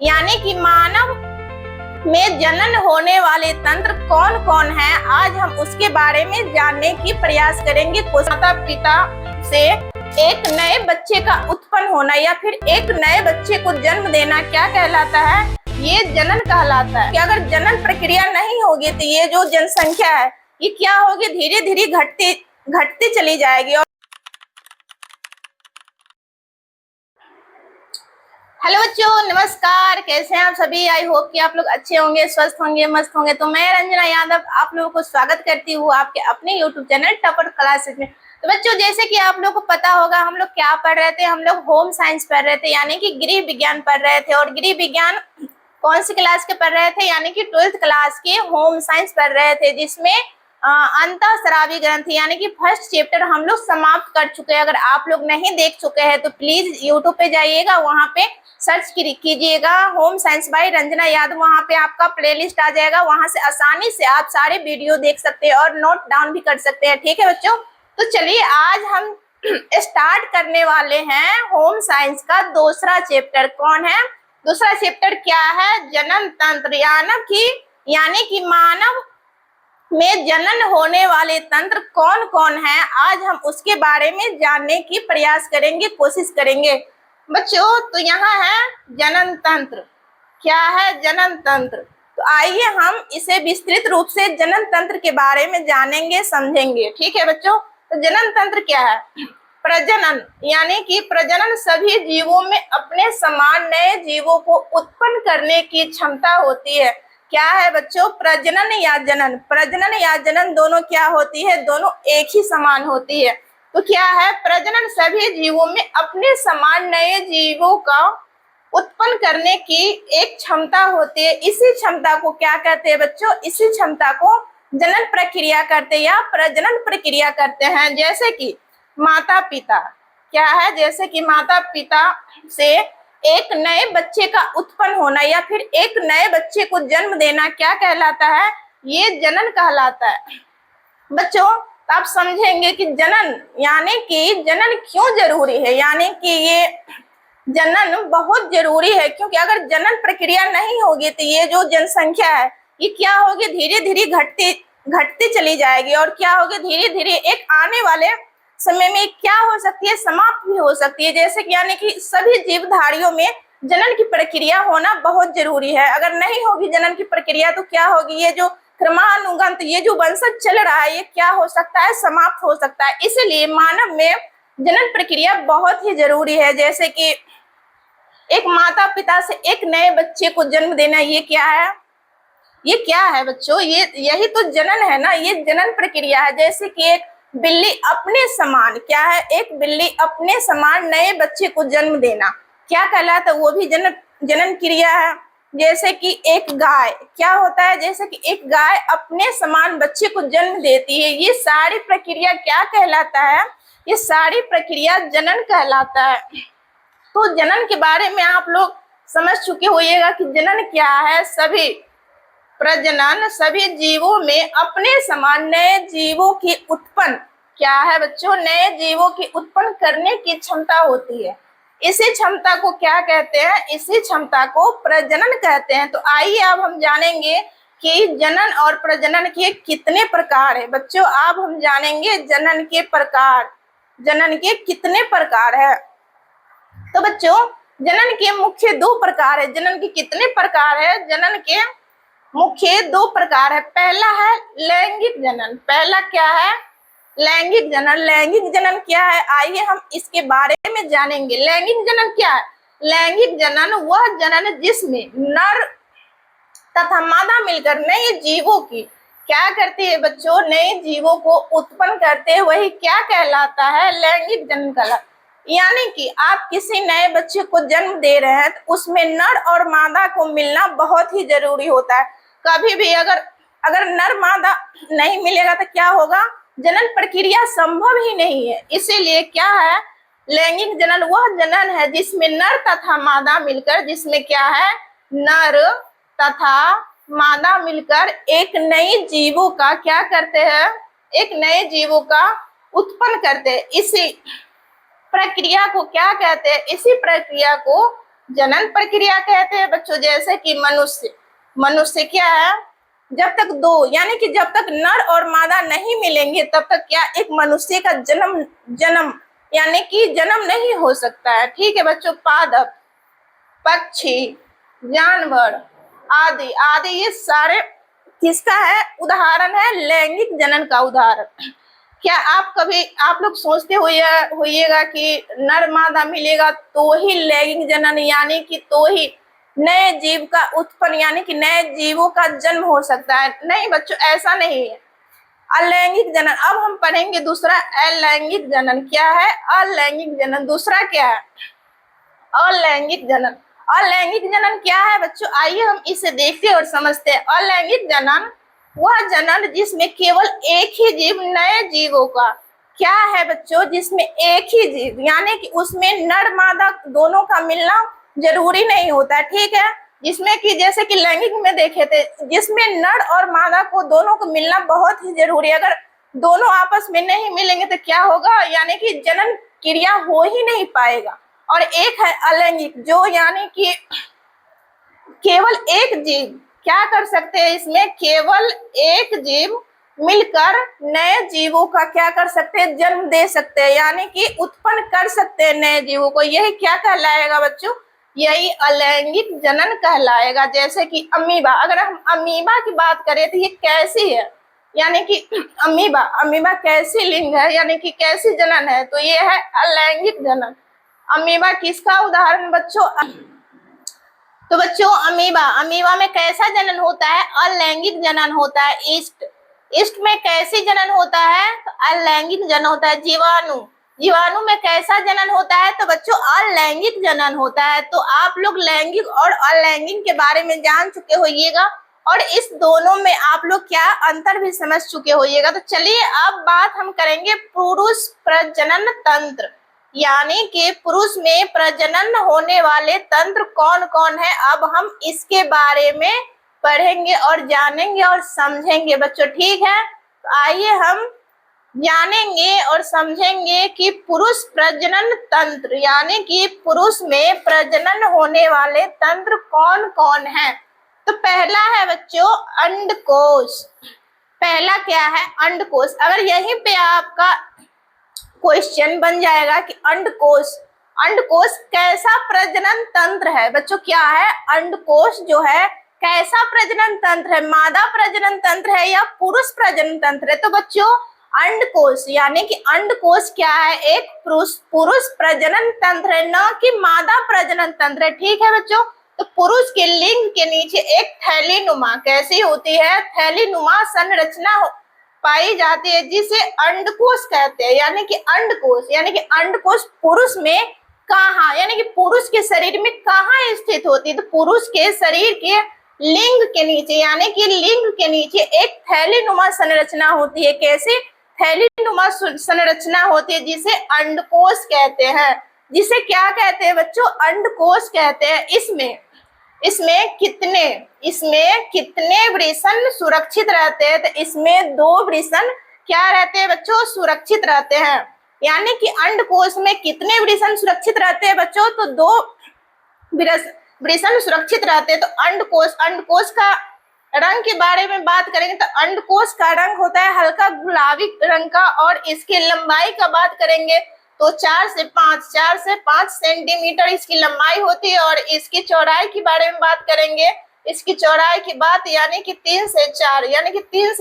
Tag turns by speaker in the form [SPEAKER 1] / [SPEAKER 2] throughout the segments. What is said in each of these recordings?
[SPEAKER 1] यानी कि मानव में जनन होने वाले तंत्र कौन कौन है, आज हम उसके बारे में जानने की प्रयास करेंगे। माता पिता से एक नए बच्चे का उत्पन्न होना या फिर एक नए बच्चे को जन्म देना क्या कहलाता है? ये जनन कहलाता है। कि अगर जनन प्रक्रिया नहीं होगी तो ये जो जनसंख्या है ये क्या होगी, धीरे धीरे घटती चली जाएगी। हेलो बच्चों, नमस्कार। कैसे हैं आप सभी? आई होप कि आप लोग अच्छे होंगे, स्वस्थ होंगे, मस्त होंगे। तो मैं रंजना यादव आप लोगों को स्वागत करती हूँ आपके अपने यूट्यूब चैनल टॉपर क्लासेस में। तो बच्चों, जैसे कि आप लोगों को पता होगा हम लोग क्या पढ़ रहे थे, हम लोग होम साइंस पढ़ रहे थे, यानी कि गृह विज्ञान पढ़ रहे थे। और गृह विज्ञान कौन सी क्लास के पढ़ रहे थे? यानी कि 12th क्लास के होम साइंस पढ़ रहे थे, जिसमें अंतःस्रावी ग्रंथि यानी कि फर्स्ट चैप्टर हम लोग समाप्त कर चुके हैं। अगर आप लोग नहीं देख चुके हैं तो प्लीज यूट्यूब पे जाइएगा, वहां पे सर्च कीजिएगा home science by Ranjana Yadav, वहां पे आपका प्लेलिस्ट आ जाएगा। वहां से आसानी से आप सारे वीडियो देख सकते हैं और नोट डाउन भी कर सकते हैं। ठीक है बच्चों, तो चलिए आज हम स्टार्ट करने वाले हैं होम साइंस का दूसरा चैप्टर। कौन है? दूसरा चैप्टर क्या है? जनन तंत्र, यानी कि मानव में जनन होने वाले तंत्र कौन कौन है, आज हम उसके बारे में जानने की प्रयास करेंगे, कोशिश करेंगे बच्चों। तो यहाँ है जनन तंत्र। क्या है जनन तंत्र? तो आइए हम इसे विस्तृत रूप से जनन तंत्र के बारे में जानेंगे, समझेंगे। ठीक है बच्चों, तो जनन तंत्र क्या है? प्रजनन, यानी कि प्रजनन सभी जीवों में अपने समान नए जीवों को उत्पन्न करने की क्षमता होती है। क्या है बच्चों? प्रजनन या जनन। प्रजनन या जनन दोनों क्या होती है? दोनों एक ही समान होती है। तो क्या है? प्रजनन सभी जीवों में अपने समान नए जीवों का उत्पन्न करने की एक क्षमता होती है। इसी क्षमता को क्या कहते हैं बच्चों? इसी क्षमता को जनन प्रक्रिया करते हैं या प्रजनन प्रक्रिया करते हैं। जैसे कि माता पिता, क्या है? जैसे कि माता पिता से एक नए बच्चे का उत्पन्न होना या फिर एक नए बच्चे को जन्म देना क्या कहलाता है? ये जनन कहलाता है। बच्चों आप समझेंगे कि जनन यानी कि जनन क्यों जरूरी है, यानी कि ये जनन बहुत जरूरी है, क्योंकि अगर जनन प्रक्रिया नहीं होगी तो ये जो जनसंख्या है ये क्या होगी, धीरे धीरे घटती चली जाएगी। और क्या होगी, धीरे धीरे एक आने वाले समय में क्या हो सकती है, समाप्त भी हो सकती है। जैसे कि यानी कि सभी जीवधारियों में जनन की प्रक्रिया होना बहुत जरूरी है। अगर नहीं होगी जनन की प्रक्रिया तो क्या होगी, ये जो क्रमानुगत ये जो वंशज चल रहा है ये क्या हो सकता है, समाप्त हो सकता है। इसीलिए मानव में जनन प्रक्रिया बहुत ही जरूरी है। जैसे कि एक माता पिता से एक नए बच्चे को जन्म देना, ये क्या है? ये क्या है बच्चों? यही तो जनन है ना, ये जनन प्रक्रिया है। जैसे कि एक बिल्ली अपने समान, क्या है? एक बिल्ली अपने समान नए बच्चे को जन्म देना क्या कहलाता है? वो भी जनन क्रिया है। जैसे कि एक गाय, क्या होता है? जैसे कि एक गाय अपने समान बच्चे को जन्म देती है। ये सारी प्रक्रिया क्या कहलाता है? ये सारी प्रक्रिया जनन कहलाता है। तो जनन के बारे में आप लोग समझ चुके होइएगा कि जनन क्या है। सभी प्रजनन सभी जीवों में अपने समान नए जीवों की उत्पन्न, क्या है बच्चों? नए जीवों की उत्पन्न करने की क्षमता होती है। इसी क्षमता को क्या कहते हैं? इसी क्षमता को प्रजनन कहते हैं। तो आइए अब हम जानेंगे कि जनन और प्रजनन के कितने प्रकार है। बच्चों अब हम जानेंगे जनन के प्रकार, जनन के कितने प्रकार है। तो बच्चों जनन के मुख्य 2 प्रकार है। जनन के कितने प्रकार है? जनन के मुख्य 2 प्रकार है। पहला है लैंगिक जनन। पहला क्या है? लैंगिक जनन। लैंगिक जनन क्या है? आइए हम इसके बारे में जानेंगे। लैंगिक जनन क्या है? लैंगिक जनन वह जनन जिसमें नर तथा मादा मिलकर नए जीवों की क्या करती है बच्चों? नए जीवों को उत्पन्न करते हैं, वही क्या कहलाता है? लैंगिक जनन कहलाता। यानी कि आप किसी नए बच्चे को जन्म दे रहे हैं तो उसमें नर और मादा को मिलना बहुत ही जरूरी होता है। कभी भी अगर नर मादा नहीं मिलेगा तो क्या होगा, जनन प्रक्रिया संभव ही नहीं है। इसीलिए क्या है, लैंगिक जनन वह जनन है जिसमें नर तथा मादा मिलकर, जिसमें क्या है, नर तथा मादा मिलकर एक नई जीवों का क्या करते हैं, एक नए जीवों का उत्पन्न करते हैं। इसी प्रक्रिया को क्या कहते हैं, इसी प्रक्रिया को जनन प्रक्रिया कहते हैं बच्चों। जैसे कि मनुष्य क्या है, जब तक दो यानी कि जब तक नर और मादा नहीं मिलेंगे तब तक क्या एक मनुष्य का जन्म यानी कि जन्म नहीं हो सकता है। ठीक है बच्चों। पादप, पक्षी, जानवर आदि आदि ये सारे किसका है, उदाहरण है लैंगिक जनन का उदाहरण। क्या आप लोग सोचते होइएगा कि नर मादा मिलेगा तो ही लैंगिक जनन यानी कि तो ही नए जीव का उत्पन्न यानी कि नए जीवों का जन्म हो सकता है? नहीं बच्चों, ऐसा नहीं है। अलैंगिक जनन। अब हम पढ़ेंगे दूसरा अलैंगिक जनन। क्या है अलैंगिक जनन? दूसरा क्या है अलैंगिक जनन। अलैंगिक जनन क्या है बच्चों? आइए हम इसे देखते और समझते हैं। अलैंगिक जनन वह जनन जिसमें केवल एक ही जीव नए जीवों का क्या है बच्चों, जिसमें एक ही जीव यानी कि उसमें नर मादा दोनों का मिलना जरूरी नहीं होता है। ठीक है। जिसमें कि जैसे कि लैंगिक में देखे थे, जिसमें नर और मादा को दोनों को मिलना बहुत ही जरूरी है। अगर दोनों आपस में नहीं मिलेंगे तो क्या होगा, यानी कि जनन क्रिया हो ही नहीं पाएगा। और एक है अलैंगिक जो यानी कि केवल एक जीव क्या कर सकते हैं, इसमें केवल एक जीव मिलकर नए जीवों का क्या कर सकते हैं, जन्म दे सकते हैं यानी कि उत्पन्न कर सकते हैं नए जीवों को। यही क्या कहलाएगा बच्चों, यही अलैंगिक जनन कहलाएगा। जैसे कि अमीबा, अगर हम अमीबा की बात करें तो ये कैसी है, यानी कि अमीबा कैसी लिंग है यानी कि कैसी जनन है, तो ये है अलैंगिक जनन। अमीबा किसका उदाहरण बच्चों, तो बच्चों अमीबा में कैसा जनन होता है, अलैंगिक जनन होता है। ईस्ट में कैसी जनन होता है, तो अलैंगिक जनन होता है। जीवाणु में कैसा जनन होता है, तो बच्चों अलैंगिक जनन होता है। तो आप लोग लैंगिक और अलैंगिक के बारे में जान चुके होइएगा और इस दोनों में आप लोग क्या अंतर भी समझ चुके होइएगा। तो चलिए अब बात हम करेंगे पुरुष प्रजनन तंत्र, यानी कि पुरुष में प्रजनन होने वाले तंत्र कौन कौन है। अब हम इसके बारे में पढ़ेंगे और जानेंगे और समझेंगे बच्चों। ठीक है। तो आइए हम जानेंगे और समझेंगे कि पुरुष प्रजनन तंत्र यानी कि पुरुष में प्रजनन होने वाले तंत्र कौन कौन है। तो पहला है बच्चों अंडकोश। पहला क्या है, अंडकोश। अगर यहीं पे आपका क्वेश्चन बन जाएगा कि अंडकोश कैसा प्रजनन तंत्र है बच्चों, क्या है अंडकोश जो है कैसा प्रजनन तंत्र है, मादा प्रजनन तंत्र है या पुरुष प्रजनन तंत्र है। तो बच्चों अंडकोश यानी कि अंडकोश क्या है, एक पुरुष प्रजनन तंत्र है, न कि मादा प्रजनन तंत्र है। ठीक है बच्चों। तो पुरुष के लिंग के नीचे एक थैलीनुमा कैसी होती है, थैलीनुमा संरचना पाई जाती है जिसे अंडकोश कहते हैं। यानी कि अंडकोश पुरुष में कहाँ यानी कि पुरुष के शरीर में कहाँ स्थित होती है, तो पुरुष के शरीर के लिंग के नीचे यानी कि लिंग के नीचे एक थैलीनुमा संरचना होती है। कैसे थैलीनुमा संरचना होती है जिसे अंडकोश कहते हैं, जिसे क्या कहते हैं बच्चों, अंडकोश कहते हैं। इसमें कितने वृषण सुरक्षित रहते हैं, तो इसमें 2 वृषण क्या रहते हैं बच्चों, सुरक्षित रहते हैं। यानी कि अंडकोश में कितने वृषण सुरक्षित रहते हैं बच्चों, तो 2 वृषण सुरक्षित रहते हैं। तो अंडकोश का रंग के बारे में बात करेंगे तो अंडकोश का रंग होता है हल्का गुलाबी रंग का, और इसकी लंबाई का बात करेंगे तो 4 से 5 सेंटीमीटर इसकी लंबाई होती है। और इसकी चौड़ाई के बारे में बात करेंगे, इसकी चौड़ाई की बात यानी कि 3 से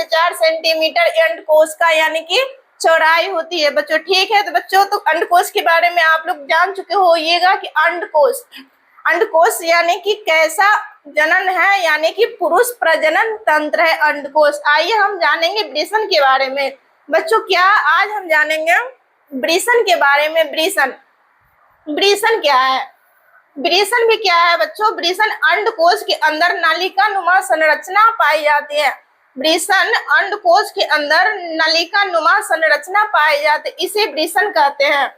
[SPEAKER 1] 4 सेंटीमीटर अंडकोश का यानी कि चौड़ाई होती है बच्चों। ठीक है। तो बच्चों तो अंडकोश के बारे में आप लोग जान चुके होइएगा कि अंडकोश यानी कि कैसा जनन है, यानी कि पुरुष प्रजनन तंत्र है अंडकोश। आइए हम जानेंगे वृषण के बारे में बच्चों। क्या आज हम जानेंगे वृषण के बारे में। वृषण क्या है, वृषण भी क्या है बच्चों, वृषण अंडकोश के अंदर नलिका नुमा संरचना पाई जाती है। वृषण अंडकोश के अंदर नलिका नुमा संरचना पाई जाती है, इसे वृषण कहते हैं।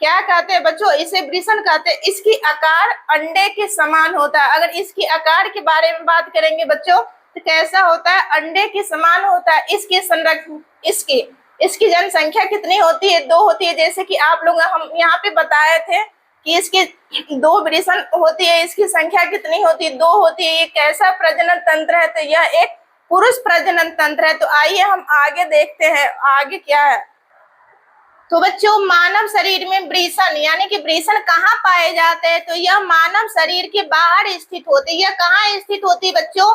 [SPEAKER 1] क्या कहते हैं बच्चों, इसे वृषण कहते हैं। इसकी आकार अंडे के समान होता है। अगर इसकी आकार के बारे में बात करेंगे बच्चों तो कैसा होता है, अंडे के समान होता है। इसकी जनसंख्या कितनी होती है, 2 होती है। जैसे कि आप लोग हम यहाँ पे बताए थे कि इसकी 2 वृषण होती है, इसकी संख्या कितनी होती है? 2 होती है। ये कैसा प्रजनन तंत्र है? तो यह एक पुरुष प्रजनन तंत्र है। तो आइए हम आगे देखते हैं आगे क्या है। तो बच्चों, मानव शरीर में वृषण यानी कि वृषण कहाँ पाए जाते हैं? तो यह मानव शरीर के बाहर स्थित होते हैं। यह कहाँ स्थित होती है बच्चों?